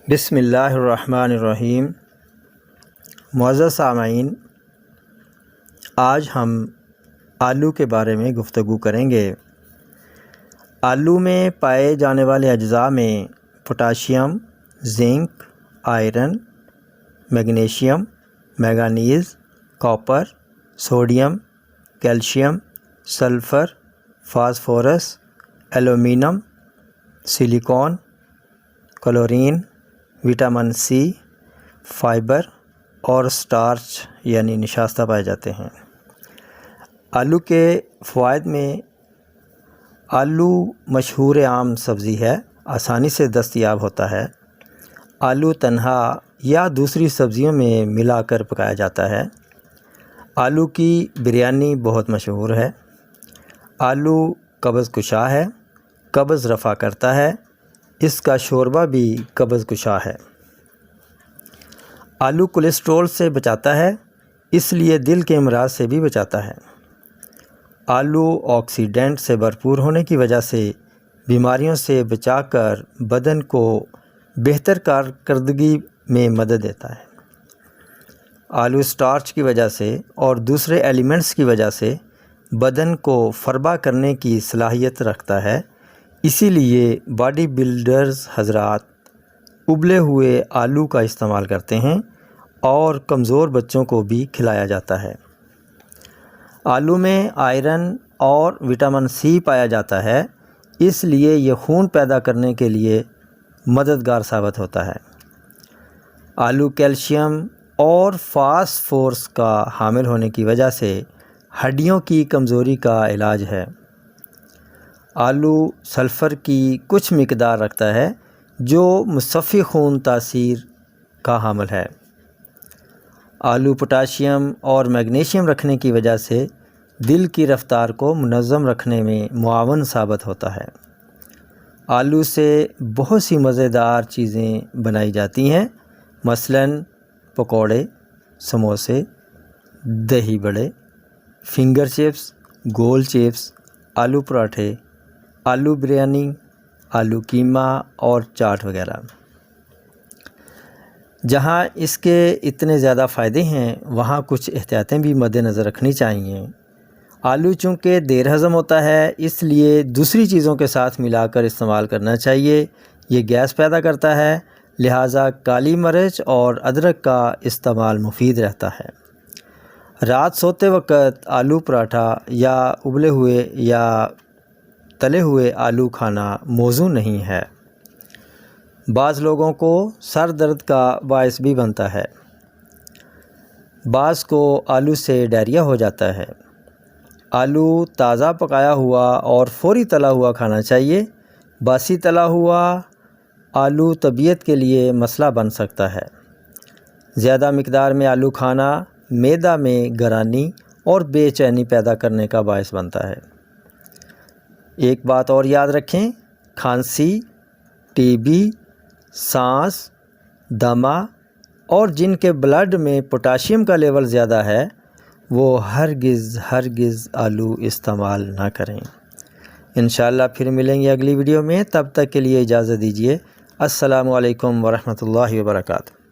بسم اللہ الرحمن الرحیم۔ معزز سامعین، آج ہم آلو کے بارے میں گفتگو کریں گے۔ آلو میں پائے جانے والے اجزاء میں potassium, zinc, iron, magnesium, manganese, copper, sodium, calcium, sulphur, phosphorus, aluminium, silicon, chlorine, vitamin C, fibre اور سٹارچ یعنی نشاستہ پائے جاتے ہیں۔ آلو کے فوائد میں آلو مشہور عام سبزی ہے، آسانی سے دستیاب ہوتا ہے۔ آلو تنہا یا دوسری سبزیوں میں ملا کر پکایا جاتا ہے۔ آلو کی بریانی بہت مشہور ہے۔ آلو قبض کشا ہے، قبض رفع کرتا ہے۔ اس کا شوربہ بھی قبض کشا ہے۔ آلو کولیسٹرول سے بچاتا ہے، اس لیے دل کے امراض سے بھی بچاتا ہے۔ آلو آکسیڈنٹ سے بھرپور ہونے کی وجہ سے بیماریوں سے بچا کر بدن کو بہتر کارکردگی میں مدد دیتا ہے۔ آلو سٹارچ کی وجہ سے اور دوسرے ایلیمنٹس کی وجہ سے بدن کو فربا کرنے کی صلاحیت رکھتا ہے، اسی لیے باڈی بلڈرز حضرات ابلے ہوئے آلو کا استعمال کرتے ہیں اور کمزور بچوں کو بھی کھلایا جاتا ہے۔ آلو میں آئرن اور وٹامن سی پایا جاتا ہے، اس لیے یہ خون پیدا کرنے کے لیے مددگار ثابت ہوتا ہے۔ آلو کیلشیم اور فاسفورس کا حامل ہونے کی وجہ سے ہڈیوں کی کمزوری کا علاج ہے۔ آلو سلفر کی کچھ مقدار رکھتا ہے جو مصفی خون تاثیر کا حامل ہے۔ آلو پوٹاشیم اور میگنیشیم رکھنے کی وجہ سے دل کی رفتار کو منظم رکھنے میں معاون ثابت ہوتا ہے۔ آلو سے بہت سی مزیدار چیزیں بنائی جاتی ہیں، مثلاً پکوڑے، سموسے، دہی بڑے، فنگر چپس، گول چپس، آلو پراٹھے، آلو بریانی، آلو قیمہ اور چاٹ وغیرہ۔ جہاں اس کے اتنے زیادہ فائدے ہیں، وہاں کچھ احتیاطیں بھی مد نظر رکھنی چاہیے۔ آلو چونکہ دیر ہضم ہوتا ہے، اس لیے دوسری چیزوں کے ساتھ ملا کر استعمال کرنا چاہیے۔ یہ گیس پیدا کرتا ہے، لہٰذا کالی مرچ اور ادرک کا استعمال مفید رہتا ہے۔ رات سوتے وقت آلو پراٹھا یا ابلے ہوئے یا تلے ہوئے آلو کھانا موزوں نہیں ہے۔ بعض لوگوں کو سر درد کا باعث بھی بنتا ہے۔ بعض کو آلو سے ڈائریا ہو جاتا ہے۔ آلو تازہ پکایا ہوا اور فوری تلا ہوا کھانا چاہیے۔ باسی تلا ہوا آلو طبیعت کے لیے مسئلہ بن سکتا ہے۔ زیادہ مقدار میں آلو کھانا معدہ میں گرانی اور بے چینی پیدا کرنے کا باعث بنتا ہے۔ ایک بات اور یاد رکھیں، کھانسی، ٹی بی، سانس، دمہ اور جن کے بلڈ میں پوٹاشیم کا لیول زیادہ ہے وہ ہرگز آلو استعمال نہ کریں۔ انشاءاللہ پھر ملیں گے اگلی ویڈیو میں، تب تک کے لیے اجازت دیجیے۔ السلام علیکم ورحمۃ اللہ وبرکاتہ۔